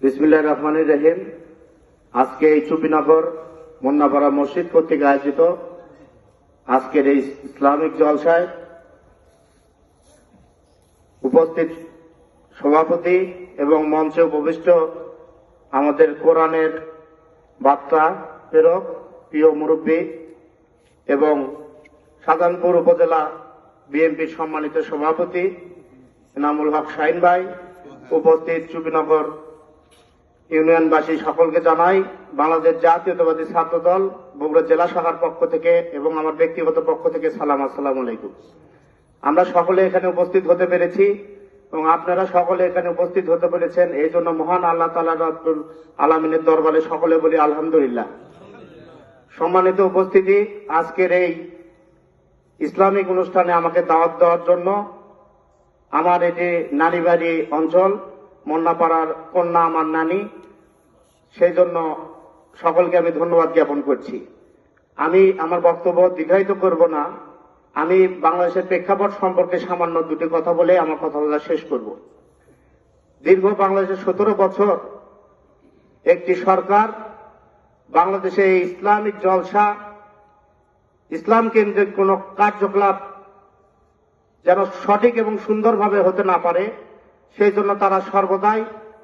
বিসমিল্লাহির রহমানির রহিম। আজকে এই চুপিনগর মুন্নাপাড়া মসজিদ কর্তৃক আয়োজিত আজকের এই ইসলামিক জলসায় উপস্থিত সভাপতি এবং মঞ্চে উপবিষ্ট আমাদের কোরআনের বার্তা প্রেরক প্রিয় মুরব্বী এবং সাধারণপুর উপজেলা বিএনপির সম্মানিত সভাপতি এনামুল হক শাহিন ভাই, উপস্থিত চুপিনগর ইউনিয়নবাসী সকলকে জানাই বাংলাদেশ জাতীয়তাবাদী ছাত্র দল বগুড়া জেলা শাখার পক্ষ থেকে এবং আমার ব্যক্তিগত পক্ষ থেকে সালাম, আসসালামু আলাইকুম। আমরা সকলে এখানে উপস্থিত হতে পেরেছি এবং আপনারা সকলে এখানে উপস্থিত হতে পেরেছেন, এই জন্য মহান আল্লাহ তাআলা রব্বুল আলামিনের দরবারে সকলে বলি আলহামদুলিল্লাহ। সম্মানিত উপস্থিতি, আজকের এই ইসলামিক অনুষ্ঠানে আমাকে দাওয়াত দেওয়ার জন্য আমার এটি নানিবাড়ি অঞ্চল, মুন্নাপাড়ার কন্যা আমার নানি, সেই জন্য সকলকে আমি ধন্যবাদ জ্ঞাপন করছি। আমি আমার বক্তব্য দীর্ঘায়িত করব না, আমি বাংলাদেশের প্রেক্ষাপট সম্পর্কে সামান্য দুটি কথা বলে আমার কথা বলা শেষ করব। দীর্ঘ বাংলাদেশের 17 বছর একটি সরকার বাংলাদেশে ইসলামিক জলসা, ইসলাম কেন্দ্রিক কোন কার্যকলাপ যেন সঠিক এবং সুন্দরভাবে হতে না পারে, সেই জন্য তারা সর্বদাই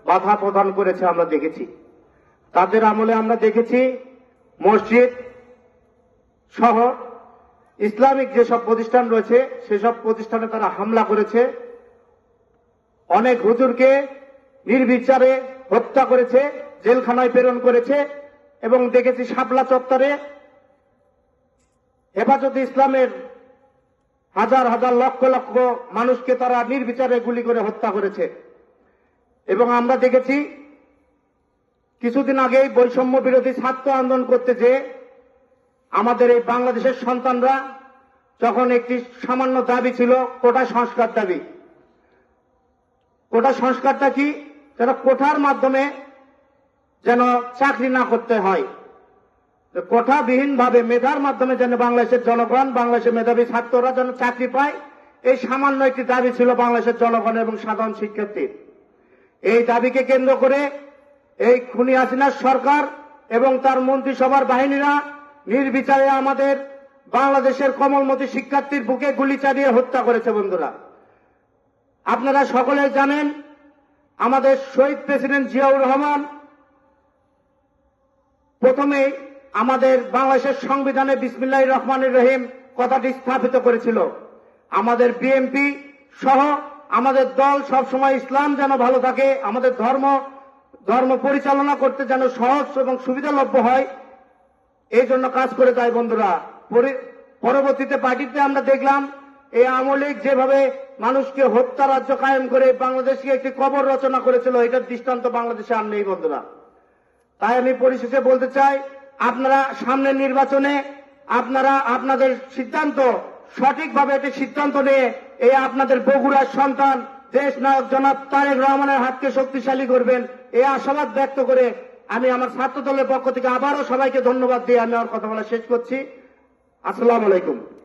বাধা প্রদান করেছে আমরা দেখেছি। তাদের আমলে আমরা দেখেছি মসজিদ সহ ইসলামিক যেসব প্রতিষ্ঠান রয়েছে সেসব প্রতিষ্ঠানে তারা হামলা করেছে, অনেক হুজুরকে নির্বিচারে হত্যা করেছে, জেলখানায় প্রেরণ করেছে এবং দেখেছি শাপলা চত্বরে হেফাজতে ইসলামের হাজার হাজার লক্ষ লক্ষ মানুষকে তারা নির্বিচারে গুলি করে হত্যা করেছে। এবং আমরা দেখেছি কিছুদিন আগেই বৈষম্য বিরোধী ছাত্র আন্দোলন করতে যে আমাদের এই বাংলাদেশের সন্তানরা যখন একটি সামান্য দাবি ছিল কোটা সংস্কার দাবি। কোটা সংস্কারটা কি? যেন কোটার মাধ্যমে যেন চাকরি না করতে হয়, কোটাবিহীন ভাবে মেধার মাধ্যমে যেন বাংলাদেশের জনগণ, বাংলাদেশের মেধাবী ছাত্ররা যেন চাকরি পায়, এই সামান্য একটি দাবি ছিল বাংলাদেশের জনগণ এবং সাধারণ শিক্ষার্থীর। এই দাবিকে কেন্দ্র করে এই খুনি হাসিনার সরকার এবং তার মন্ত্রিসভার বাহিনীরা নির্বিচারে আমাদের বাংলাদেশের কমলমতি শিক্ষার্থীর বুকে গুলি চালিয়ে হত্যা করেছে। বন্ধুরা, আপনারা সকলে জানেন আমাদের শহীদ প্রেসিডেন্ট জিয়াউর রহমান প্রথমেই আমাদের বাংলাদেশের সংবিধানে বিসমিল্লাহির রহমানির রহিম কথাটি স্থাপিত করেছিল। আমাদের বিএনপি সহ আমাদের দল সবসময় ইসলাম যেন ভালো থাকে, আমাদের ধর্ম পরিচালনা করতে যেন সহজ এবং সুবিধালভ্য হয়, এই জন্য কাজ করে যায়। বন্ধুরা, পরবর্তীতে পার্টিতে আমরা দেখলাম এই আওয়ামী লীগ যেভাবে মানুষকে হত্যা রাজ্য কায়েম করে বাংলাদেশকে একটি কবর রচনা করেছিল, এটার দৃষ্টান্ত বাংলাদেশে আর নেই। বন্ধুরা, তাই আমি পরিশেষে বলতে চাই, আপনারা সামনের নির্বাচনে আপনারা আপনাদের সিদ্ধান্ত সঠিকভাবে একটি সিদ্ধান্ত নিয়ে এই আপনাদের বগুড়ার সন্তান দেশ নায়ক জনাব তারেক রহমানের হাতকে শক্তিশালী করবেন, এই আশাবাদ ব্যক্ত করে আমি আমার ছাত্র দলের পক্ষ থেকে আবারও সবাইকে ধন্যবাদ দিয়ে আমি আমার কথা বলা শেষ করছি। আসসালামু আলাইকুম।